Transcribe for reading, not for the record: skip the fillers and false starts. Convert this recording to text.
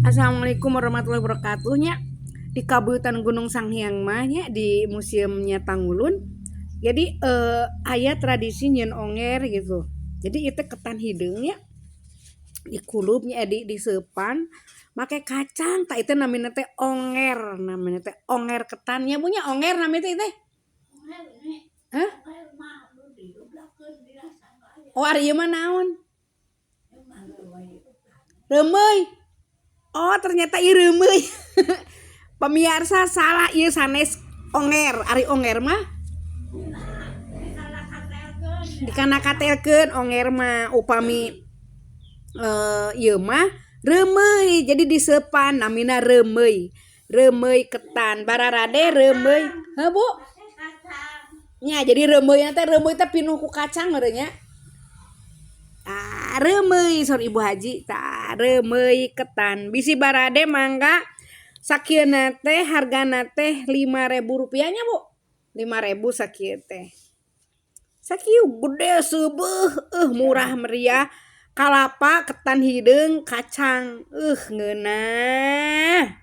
Assalamualaikum warahmatullahi wabarakatuhnya. Di Kabupaten Gunung Sanghyang mah nya di museumnya Tangulun. Jadi aya tradisi nyeun onger gitu. Jadi itu ketan hideung ya. Di kulupnya di sepan make kacang tak itu namanya teh onger, namanya teh onger ketannya punya onger namanya teh. Hah? Oh ari ieu mah naon? Reumeuy. Oh ternyata ieu reumeuy. Pemirsa salah ieu sanes onger, ari onger mah dikanakatelkeun onger mah upami ieu mah reumeuy jadi diseupan namina reumeuy. Reumeuy ketan bararade reumeuy. Heuh Bu? Nya jadi reumeuy teh pinuh ku kacang meureun nya. Reumeuy saur Ibu Haji tah reumeuy ketan bisi barade mangga sakieuna teh hargana teh Rp5.000 nya Bu. 5.000 sakieu teh. Sakieu gede seubeuh murah meriah kalapa ketan hideung kacang ngeunah.